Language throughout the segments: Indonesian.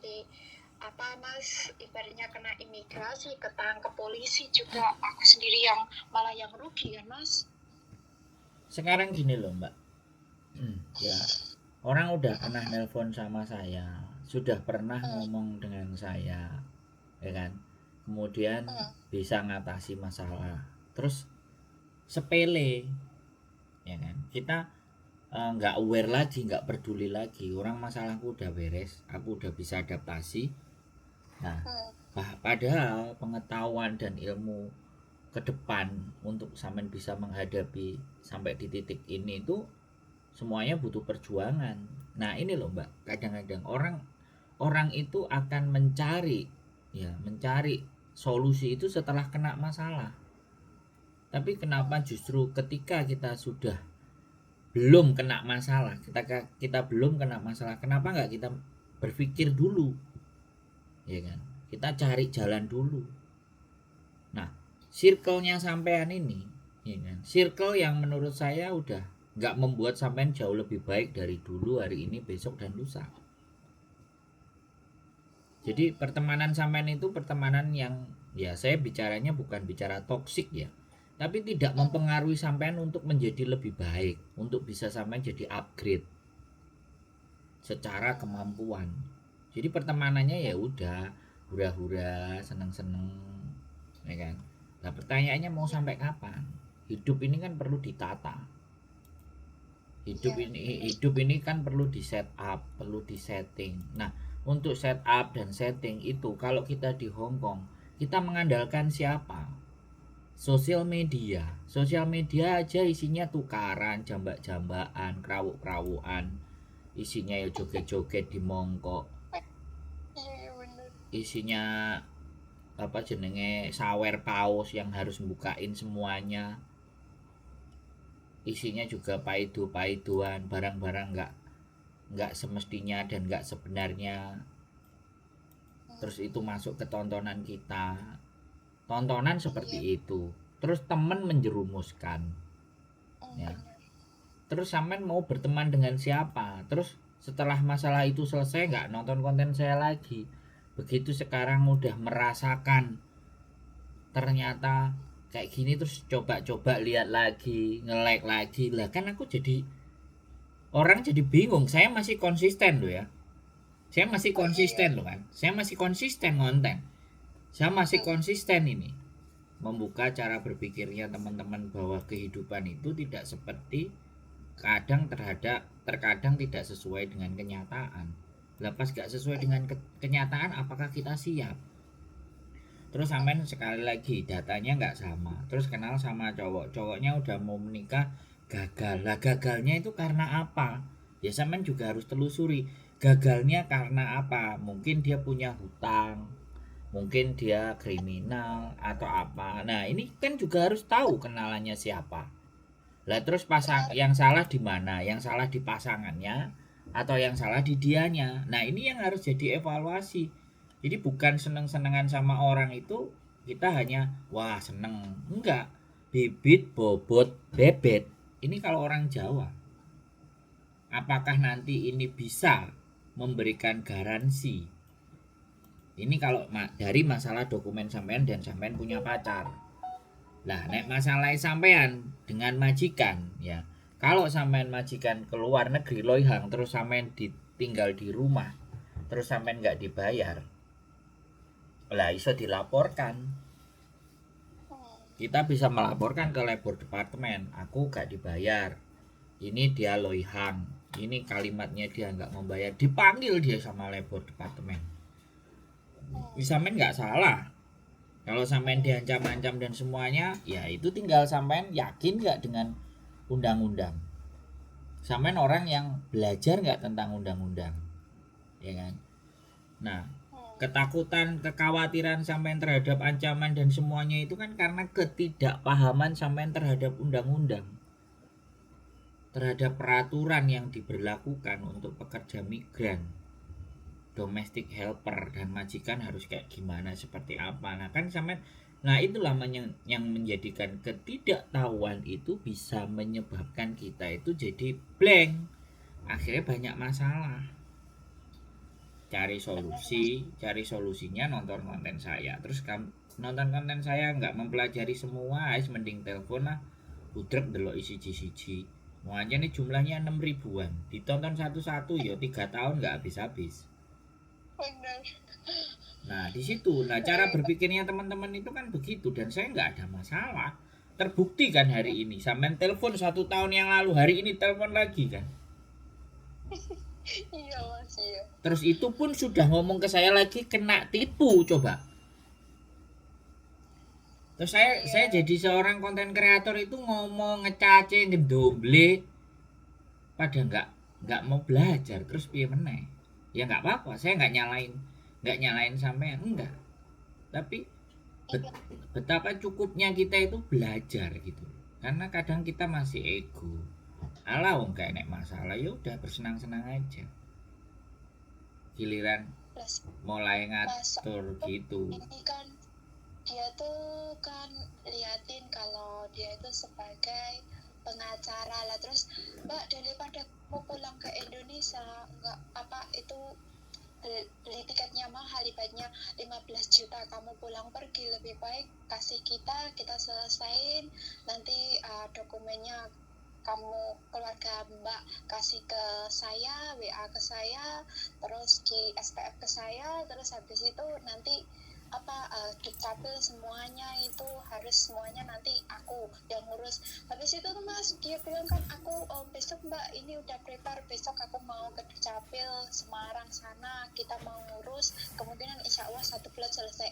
nanti apa Mas, ibaratnya kena imigrasi, ketangkep polisi juga aku sendiri yang malah yang rugi ya Mas. Sekarang gini loh Mbak, ya orang udah pernah nelpon sama saya, sudah pernah ngomong dengan saya, ya kan, kemudian bisa ngatasi masalah, terus sepele, ya kan, kita nggak aware lagi, nggak peduli lagi, orang masalahku udah beres, aku udah bisa adaptasi. Nah, padahal pengetahuan dan ilmu ke depan untuk sampean bisa menghadapi sampai di titik ini itu semuanya butuh perjuangan. Nah, ini loh Mbak, kadang-kadang orang orang itu akan mencari solusi itu setelah kena masalah. Tapi kenapa justru ketika kita sudah belum kena masalah, kita belum kena masalah, kenapa nggak kita berpikir dulu, ya kan? Kita cari jalan dulu. Nah, circle-nya sampean ini, ya kan? Circle yang menurut saya udah nggak membuat sampean jauh lebih baik dari dulu, hari ini, besok, dan lusa. Jadi pertemanan sampean itu pertemanan yang, ya saya bicaranya bukan bicara toksik ya, tapi tidak mempengaruhi sampean untuk menjadi lebih baik, untuk bisa sampean jadi upgrade secara kemampuan. Jadi pertemanannya ya udah hura-hura, seneng-seneng, ya kan. Nah pertanyaannya mau sampai kapan? Hidup ini kan perlu ditata. Hidup ini kan perlu di set up, perlu di setting. Nah, untuk set up dan setting itu kalau kita di Hong Kong, kita mengandalkan siapa? Sosial media. Sosial media aja isinya tukaran, jambak-jambakan, kerawuk-kerawukan. Isinya ya joget-joget di mongkok. Isinya apa jenenge sawer paus yang harus bukain semuanya. Isinya juga paido-paidoan, barang-barang nggak semestinya dan nggak sebenarnya. Terus itu masuk ke tontonan kita, tontonan seperti itu, terus temen menjerumuskan, ya. Terus sampean mau berteman dengan siapa? Terus setelah masalah itu selesai nggak nonton konten saya lagi? Begitu sekarang udah merasakan ternyata kayak gini, terus coba-coba lihat lagi, nge-like lagi lah, kan aku jadi orang jadi bingung. Saya masih konsisten loh ya, saya masih konsisten loh kan, saya masih konsisten konten, saya masih konsisten ini membuka cara berpikirnya teman-teman bahwa kehidupan itu tidak seperti terkadang tidak sesuai dengan kenyataan. Lepas gak sesuai dengan kenyataan, apakah kita siap? Terus sampean sekali lagi datanya nggak sama, terus kenal sama cowoknya udah mau menikah, gagal lah. Gagalnya itu karena apa? Ya sampean juga harus telusuri gagalnya karena apa. Mungkin dia punya hutang, mungkin dia kriminal atau apa. Nah ini kan juga harus tahu kenalannya siapa. Lah terus yang salah di mana? Yang salah di pasangannya atau yang salah di dianya? Nah ini yang harus jadi evaluasi. Jadi bukan seneng-senengan sama orang itu kita hanya wah seneng, enggak. Bibit bobot bebet, ini kalau orang Jawa. Apakah nanti ini bisa memberikan garansi? Ini kalau dari masalah dokumen sampean dan sampean punya pacar. Lah nek masalah sampean dengan majikan, ya. Kalau sampean majikan keluar negeri loihang, terus sampean ditinggal di rumah, terus sampean nggak dibayar, lah iso dilaporkan. Kita bisa melaporkan ke labor departemen, aku gak dibayar, ini dia loihang, ini kalimatnya dia nggak membayar, dipanggil dia sama labor departemen. Sampean nggak salah. Kalau sampean diancam-ancam dan semuanya, ya itu tinggal sampean yakin nggak dengan undang-undang. Sampean orang yang belajar nggak tentang undang-undang, ya kan? Nah, ketakutan, kekhawatiran sampean terhadap ancaman dan semuanya itu kan karena ketidakpahaman sampean terhadap undang-undang, terhadap peraturan yang diberlakukan untuk pekerja migran, domestic helper dan majikan harus kayak gimana, seperti apa. Nah kan sampean, nah itulah yang menjadikan ketidaktahuan itu bisa menyebabkan kita itu jadi blank, akhirnya banyak masalah. cari solusinya nonton konten saya. Terus kamu nonton konten saya nggak mempelajari semua, mending telepon lah, budrek delok siji-siji. Mau aja nih jumlahnya 6 ribuan, ditonton satu-satu ya 3 tahun nggak habis-habis. Benar. Nah di situ, nah cara berpikirnya teman-teman itu kan begitu, dan saya nggak ada masalah. Terbukti kan hari ini, sampean telepon 1 tahun yang lalu, hari ini telepon lagi kan. Iya Mas, iya. Terus itu pun sudah ngomong ke saya lagi, kena tipu coba. Terus saya jadi seorang konten kreator itu ngomong ngecace ngedoble, pada nggak mau belajar, terus piye meneh. Ya nggak apa-apa, saya nggak nyalain sampean, enggak. Tapi betapa cukupnya kita itu belajar gitu. Karena kadang kita masih ego. Alah wong gak enek masalah, ya udah bersenang-senang aja. Giliran mulai ngatur gitu. Ini kan dia tuh kan liatin kalau dia itu sebagai pengacara lah, terus Mbak daripada mau pulang ke Indonesia nggak apa itu beli tiketnya mahal, ibaratnya 15 juta kamu pulang pergi, lebih baik kasih kita selesain nanti dokumennya kamu keluarga Mbak kasih ke saya, WA ke saya, terus di SPF ke saya, terus habis itu nanti dicapil semuanya, itu harus semuanya nanti aku yang ngurus. Habis itu tuh Mas dia bilang kan aku besok Mbak ini udah prepare, besok aku mau ke Dukcapil Semarang sana, kita mau ngurus, kemungkinan insya Allah 1 bulan selesai.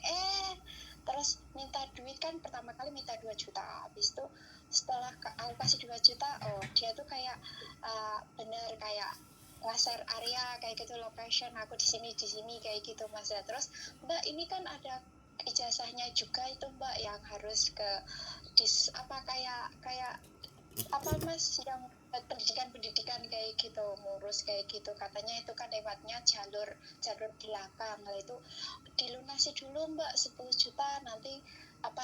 Terus minta duit kan, pertama kali minta 2 juta, habis itu setelah aku kasih 2 juta, dia tuh kayak bener kayak nge-share area kayak gitu, location aku di sini kayak gitu Mas ya. Terus Mbak ini kan ada ijazahnya juga itu Mbak yang harus ke kayak Mas yang pendidikan kayak gitu, ngurus kayak gitu, katanya itu kan lewatnya jalur belakang lah, itu dilunasi dulu Mbak 10 juta, nanti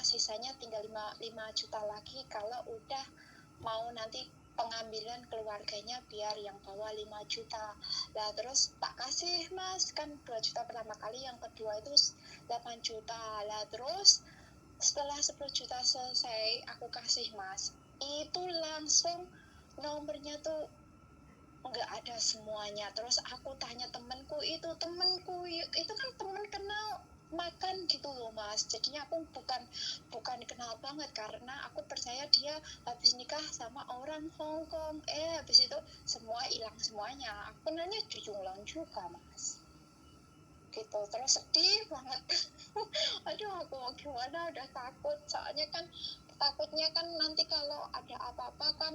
sisanya tinggal 5 juta lagi kalau udah mau nanti pengambilan keluarganya biar yang bawa 5 juta lah. Terus tak kasih Mas kan 2 juta pertama kali, yang kedua itu 8 juta lah. Terus setelah 10 juta selesai aku kasih Mas, itu langsung nomornya tuh nggak ada semuanya. Terus aku tanya temanku itu kan teman kenal makan gitu loh Mas, jadinya aku bukan kenal banget, karena aku percaya dia habis nikah sama orang Hong Kong. Habis itu semua hilang semuanya, aku nanya diulang juga Mas gitu. Terus sedih banget. Aduh aku mau gimana, udah takut, soalnya kan takutnya kan nanti kalau ada apa-apa kan,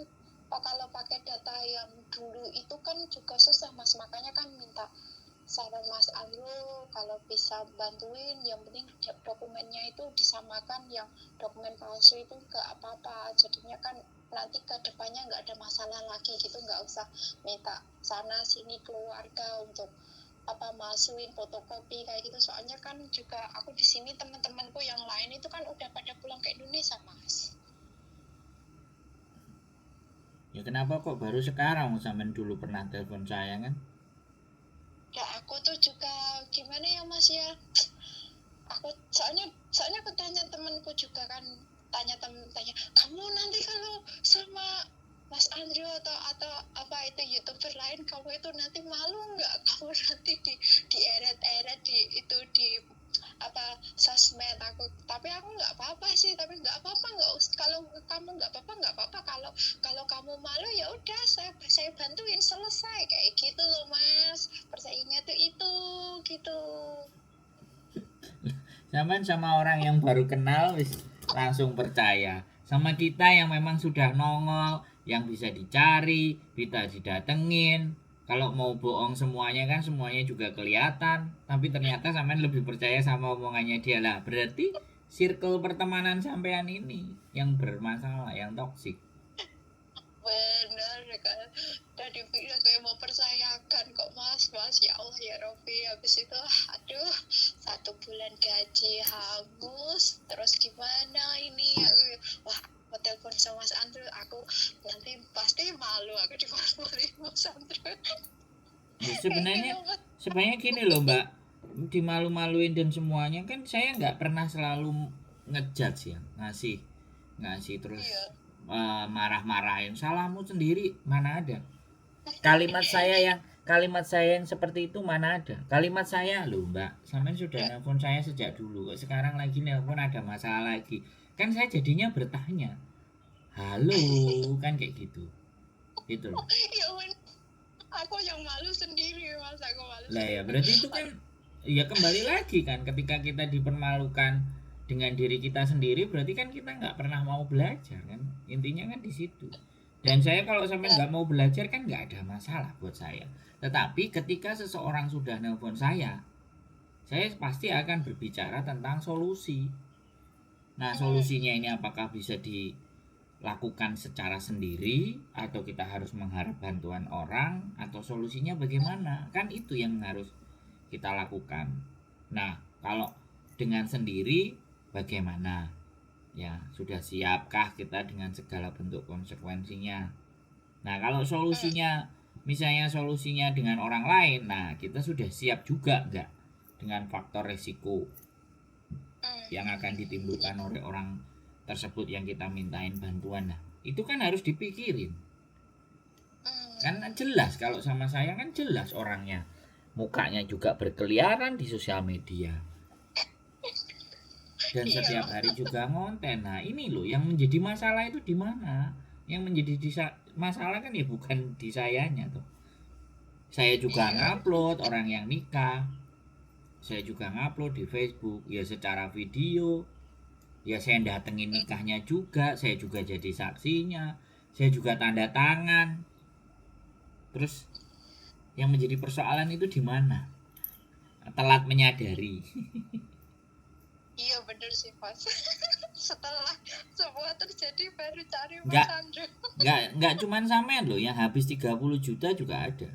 kalau pakai data yang dulu itu kan juga susah Mas, makanya kan minta saran Mas Andrew kalau bisa bantuin, yang penting dokumennya itu disamakan, yang dokumen palsu itu nggak apa-apa, jadinya kan nanti ke depannya nggak ada masalah lagi gitu, nggak usah minta sana sini keluarga untuk masukin fotokopi kayak gitu. Soalnya kan juga aku di sini teman-temanku yang lain itu kan udah pada pulang ke Indonesia Mas. Ya kenapa kok baru sekarang, sampean dulu pernah telepon saya kan? Ya aku tuh juga gimana ya Mas ya, aku soalnya aku tanya temanku juga kan, tanya kamu nanti kalau sama Mas Andrew atau itu YouTuber lain, kamu itu nanti malu nggak, kamu nanti di eret itu di sosmed aku. Tapi aku nggak apa-apa sih, tapi nggak apa-apa, kalau kamu nggak apa-apa, kalau kamu malu ya udah saya bantuin selesai kayak gitu loh Mas, percayanya tuh itu gitu. Sama orang yang baru kenal langsung percaya, sama kita yang memang sudah nongol, yang bisa dicari, bisa didatengin. Kalau mau bohong semuanya kan semuanya juga kelihatan, tapi ternyata sampean lebih percaya sama omongannya dia lah. Berarti circle pertemanan sampean ini yang bermasalah, yang toksik. Benar kan, dari pikir saya mau percayakan kok Mas, ya Allah ya Robbi. Habis itu aduh 1 bulan gaji hangus, terus gimana ini wah, mau telepon sama Mas Andrew, aku nanti pasti malu aku dipanggil Mas Andrew. Ya, Kayak sebenarnya gitu, Mas. sebenarnya gini loh Mbak, dimalu-maluin dan semuanya kan saya nggak pernah selalu ngejudge ya, ngasih ngasih terus Iya. marah-marahin salahmu sendiri, mana ada. Kalimat saya yang seperti itu mana ada. Kalimat saya loh Mbak, sampean sudah Ya. nelpon saya sejak dulu kok sekarang lagi nelpon ada masalah lagi. Kan saya jadinya bertanya, halo, kan kayak gitu. Gitu loh. Ya ampun, aku yang malu sendiri, Mas. Aku malu Lah ya sendiri. berarti itu kan ya kembali lagi kan ketika kita dipermalukan dengan diri kita sendiri berarti kan kita nggak pernah mau belajar kan, intinya kan di situ. Dan saya kalau sampai Ya. nggak mau belajar kan nggak ada masalah buat saya, tetapi ketika seseorang sudah nelpon saya pasti akan berbicara tentang solusi. Nah Hmm. solusinya ini apakah bisa dilakukan secara sendiri atau kita harus mengharap bantuan orang, atau solusinya bagaimana, kan itu yang harus kita lakukan. Nah, kalau dengan sendiri bagaimana? Ya, sudah siapkah kita dengan segala bentuk konsekuensinya? Nah, kalau Hmm. solusinya misalnya solusinya dengan orang lain, nah kita sudah siap juga enggak dengan faktor resiko yang Hmm. akan ditimbulkan oleh orang tersebut yang kita mintain bantuan. Nah, itu kan harus dipikirin. Kan Hmm. jelas kalau sama saya kan jelas orangnya. Mukanya juga berkeliaran di sosial media. Dan Iya. setiap hari juga ngonten. Nah, ini loh yang menjadi masalah itu di mana? Yang menjadi masalah kan ya bukan di sayanya tuh. Saya juga Iya. ngupload orang yang nikah. Saya juga ngupload di Facebook ya secara video. Ya saya datengin nikahnya juga, saya juga jadi saksinya. Saya juga tanda tangan. Terus yang menjadi persoalan itu di mana? Telat menyadari. Iya bener sih, Mas. Setelah semua terjadi baru cari Mas Nggak Andrew. nggak cuman sampean loh yang habis 30 juta juga ada.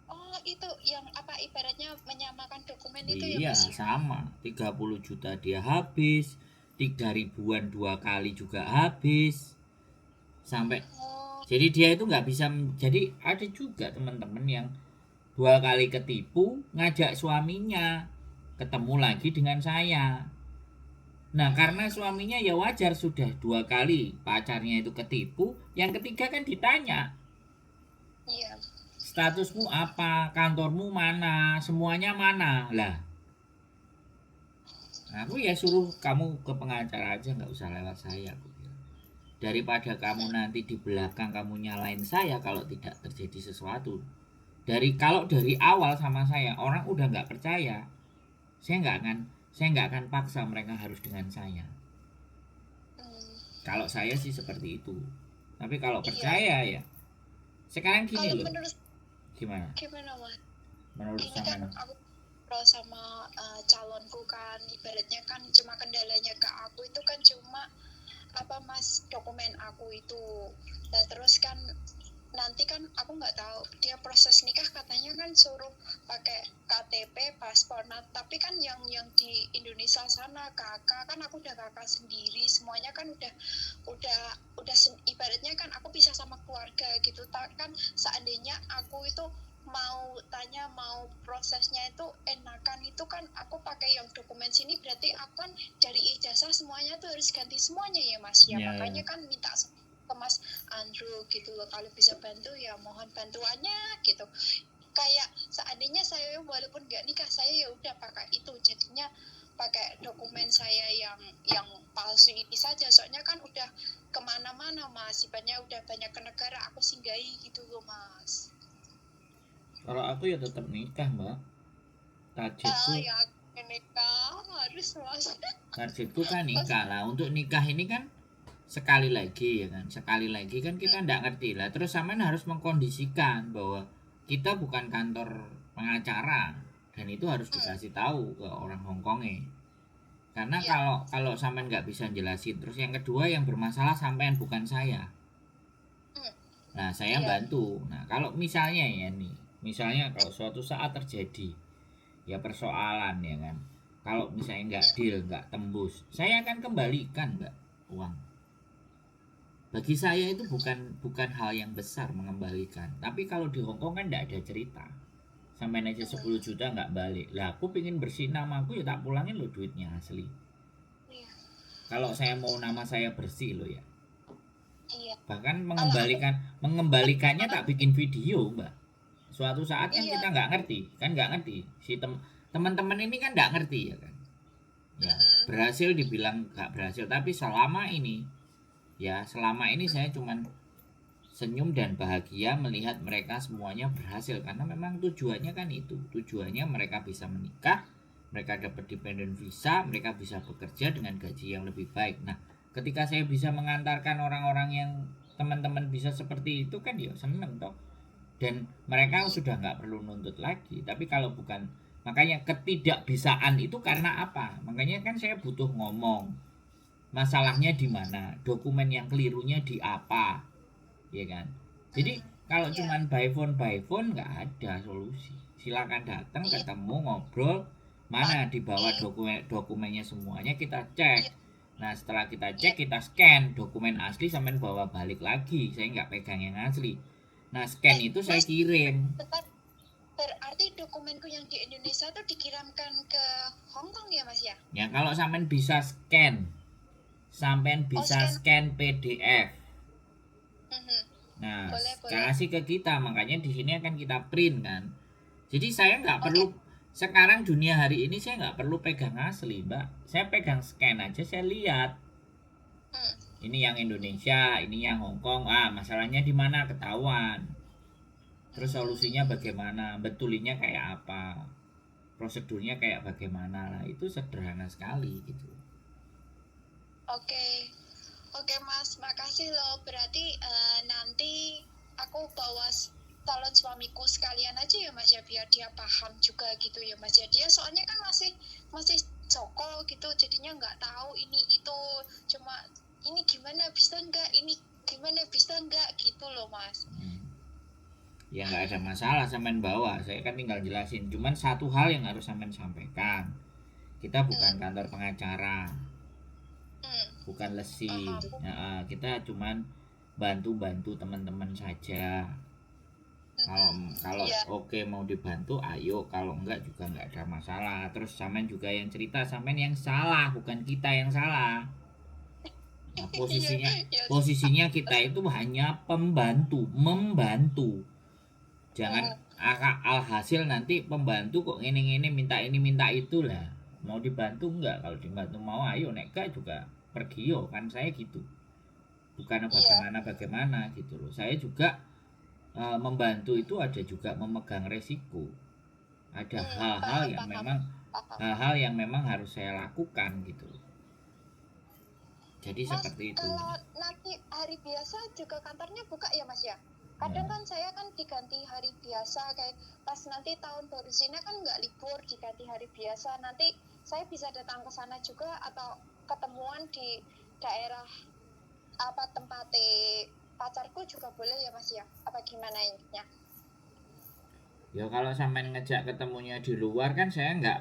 Oh, itu yang apa ibaratnya menyamakan dokumen itu ya, Iya Mas ya? sama, 30 juta dia habis, 3 ribuan 2 kali juga habis, sampai Oh, jadi dia itu nggak bisa. Jadi ada juga teman-teman yang 2 kali ketipu ngajak suaminya ketemu lagi dengan saya. Nah karena suaminya ya wajar sudah 2 kali pacarnya itu ketipu, yang ketiga kan ditanya iya. statusmu apa, kantormu mana, semuanya mana lah. Nah, aku ya suruh kamu ke pengacara aja, nggak usah lewat saya, aku bilang. Daripada kamu nanti di belakang kamu nyalain saya kalau tidak terjadi sesuatu. Kalau dari awal sama saya orang udah nggak percaya, saya nggak akan saya nggak akan paksa mereka harus dengan saya. Hmm, Kalau saya sih seperti itu. Tapi kalau iya. percaya ya, sekarang gini Kalau loh, menurut gimana? gimana, Mas? Menurut Ini kan sampean? aku ngobrol sama calonku kan, ibaratnya kan cuma kendalanya ke aku itu kan cuma apa Mas dokumen aku itu. Nah terus kan nanti kan aku nggak tahu dia proses nikah katanya kan suruh pakai KTP paspor. Nah tapi kan yang di Indonesia sana kakak kan aku udah kakak sendiri semuanya kan udah ibaratnya kan aku bisa sama keluarga gitu kan seandainya aku itu mau tanya mau prosesnya itu enakan itu kan aku pakai yang dokumen sini berarti aku kan dari ijazah semuanya tuh harus ganti semuanya ya Mas ya Ya, ya. makanya kan minta ke Mas Andrew gitu loh kalau bisa bantu ya mohon bantuannya gitu kayak seandainya saya walaupun nggak nikah saya ya udah pakai itu jadinya pakai dokumen saya yang palsu ini saja soalnya kan udah kemana-mana Mas sifatnya udah banyak ke negara aku singgahi gitu loh Mas. Kalau aku ya tetap nikah, Mbak. Ah Targetku ya nikah harus Mas. targetku kan nikah lah. Untuk nikah ini kan sekali lagi ya kan, sekali lagi kan kita nggak ngerti lah. Terus sampean harus mengkondisikan bahwa kita bukan kantor pengacara, dan itu harus dikasih tahu ke orang Hongkongnya. Karena Ya kalau kalau sampean nggak bisa jelasin, terus yang kedua yang bermasalah sampean bukan saya. Nah saya iya bantu. Nah kalau misalnya ya nih, misalnya kalau suatu saat terjadi ya persoalan ya kan, kalau misalnya nggak deal nggak tembus, saya akan kembalikan nggak uang. Bagi saya itu bukan hal yang besar mengembalikan. Tapi kalau di Hong Kong kan tidak ada cerita. Sampai aja 10 juta nggak balik. Lah aku pengen bersih namaku ya tak pulangin lo duitnya asli. Iya. Kalau saya mau nama saya bersih lo ya. Iya. Bahkan Kalau aku mengembalikannya tak bikin video, Mbak. Suatu saat kan iya. kita nggak ngerti. Si teman-teman ini kan nggak ngerti ya kan. Ya, Mm-mm. berhasil dibilang nggak berhasil, tapi selama ini saya cuman senyum dan bahagia melihat mereka semuanya berhasil karena memang tujuannya kan itu. Tujuannya mereka bisa menikah, mereka dapat dependent visa, mereka bisa bekerja dengan gaji yang lebih baik. Nah, ketika saya bisa mengantarkan orang-orang yang teman-teman bisa seperti itu kan ya seneng toh. Dan mereka sudah nggak perlu nuntut lagi. Tapi kalau bukan, makanya ketidakbisaan itu karena apa? Makanya kan saya butuh ngomong. Masalahnya di mana? Dokumen yang kelirunya di apa? Ya kan? Jadi kalau Iya. cuman by phone nggak ada solusi. Silakan datang Iya. ketemu ngobrol, mana di bawah Oke. dokumennya semuanya kita cek. Iya. Nah setelah kita Iya. cek kita scan dokumen asli sampai bawa balik lagi. Saya nggak pegang yang asli. Nah scan itu saya Mas, kirim. bentar. Berarti dokumenku yang di Indonesia tuh dikirimkan ke Hong Kong ya Mas ya? Ya kalau sampean bisa scan, sampean Oh, bisa scan. scan PDF. Mhm. Nah Boleh, boleh. kasih ke kita, makanya di sini akan kita print kan. Jadi saya nggak Oke. perlu sekarang dunia hari ini saya nggak perlu pegang asli, Mbak. Saya pegang scan aja, saya lihat. Hmm. Ini yang Indonesia, ini yang Hong Kong. Ah, masalahnya di mana ketahuan. Terus solusinya bagaimana? Betulinya kayak apa? Prosedurnya kayak bagaimana? Lah, itu sederhana sekali gitu. Oke. Oke Mas, makasih loh. Berarti nanti aku bawa calon suamiku sekalian aja ya Mas ya, biar dia paham juga gitu ya Mas ya. Dia soalnya kan masih Joko gitu, jadinya nggak tahu ini itu, cuma ini gimana bisa nggak, ini gimana bisa nggak gitu loh Mas. Ya nggak ada masalah sampean bawa, saya kan tinggal jelasin. Cuman satu hal yang harus sampean sampaikan, kita bukan kantor pengacara, bukan lesi. Paham. Nah, kita cuman bantu-bantu teman-teman saja. Kalau Iya. oke mau dibantu ayo, kalau enggak juga enggak ada masalah. Terus sampean juga yang cerita, sampean yang salah, bukan kita yang salah. Nah, posisinya Iya. posisinya kita itu hanya pembantu, membantu. Jangan alhasil nanti pembantu kok ini minta itu lah. Mau dibantu enggak? Kalau dibantu mau ayo, nek enggak juga pergi yo kan saya gitu. Bukan Iya. bagaimana gitu loh. Saya juga membantu itu ada juga memegang resiko. Ada Paham, paham, paham. hal-hal yang memang harus saya lakukan gitu. Jadi Mas, seperti itu. kalau nanti hari biasa juga kantornya buka ya Mas ya? Kadang kan saya kan diganti hari biasa, kayak pas nanti tahun baru Cina kan nggak libur, diganti hari biasa. Nanti saya bisa datang ke sana juga atau ketemuan di daerah apa tempat pacarku juga boleh ya Mas ya? Apa gimana intinya? Ya kalau sampean ngejak ketemunya di luar kan saya nggak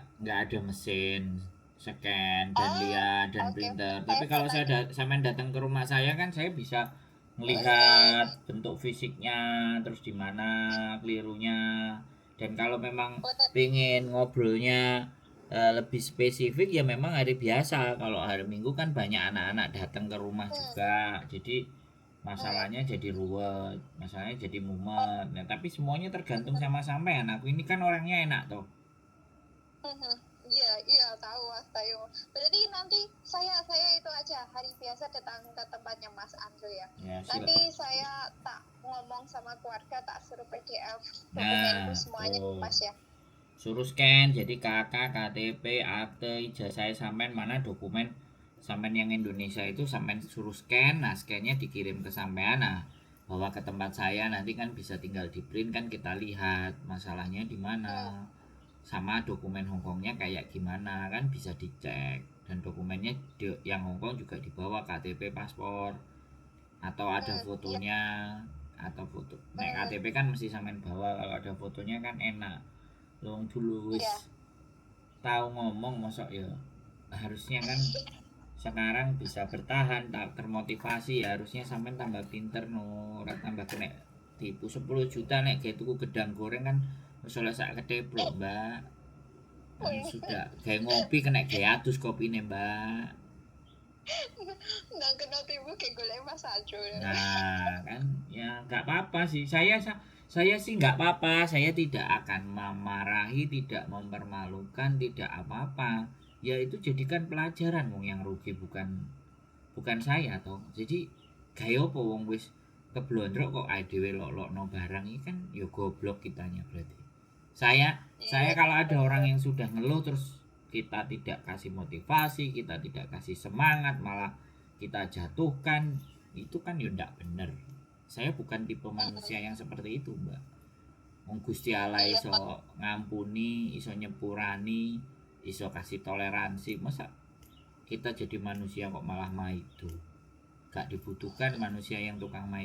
ada mesin scan dan lihat dan Oke. printer. Tapi kalau sampean datang ke rumah saya kan saya bisa melihat Boleh. bentuk fisiknya, terus di mana kelirunya. Dan kalau memang Boleh. pengen ngobrolnya lebih spesifik ya memang hari biasa. Kalau hari Minggu kan banyak anak-anak datang ke rumah juga. Jadi masalahnya jadi ruwet, masalahnya jadi mumet. Nah, tapi semuanya tergantung sama sampean. Aku ini kan orangnya enak toh. Iya, iya tahu Mas Tayo. Berarti nanti saya itu aja hari biasa datang ke tempatnya Mas Andrew ya. Ya, Nanti saya tak ngomong sama keluarga, tak suruh PDF dokumenku Nah, semuanya tuh. Mas ya. Suruh scan jadi KK, KTP, akte, ijazah sampean mana dokumen sampean yang Indonesia itu sampean suruh scan. Nah, scannya dikirim ke sampean. Nah, bawa ke tempat saya nanti kan bisa tinggal di print kan kita lihat masalahnya di mana. Sama dokumen Hongkongnya kayak gimana kan bisa dicek, dan dokumennya yang Hongkong juga dibawa KTP, paspor, atau ada fotonya, atau foto nek KTP kan mesti sampean bawa, kalau ada fotonya kan enak long dulu wis tahu ngomong mosok ya harusnya kan sekarang bisa bertahan, tak termotivasi, ya harusnya sampean tambah pinter no, ora tambah kena tipu 10 juta nek kayak tuku gedang goreng kan wis oleh sak keteplok, Mbak. Kan sudah kayak ngopi kena kayak atus kopine, Mbak. nang kena tipu kayak golek Mas Ajo. Nah, kan ya nggak apa-apa sih. Saya sih nggak apa-apa. Saya tidak akan memarahi, tidak mempermalukan, tidak apa-apa. Ya itu jadikan pelajaran wong yang rugi bukan saya toh. Jadi gaya apa wong wis keblondrok kok ae dhewe lok-lokno barang iki kan ya goblok kitanya berarti. Saya Iya, kalau ada orang yang sudah ngeluh terus kita tidak kasih motivasi, kita tidak kasih semangat, malah kita jatuhkan, itu kan ya ndak bener. Saya bukan tipe manusia yang seperti itu, Mbak. Wong Gusti Allah iya, iso ngampuni, iso nyepurani, iso kasih toleransi. Masa kita jadi manusia kok malah maido? Gak dibutuhkan manusia yang tukang maido.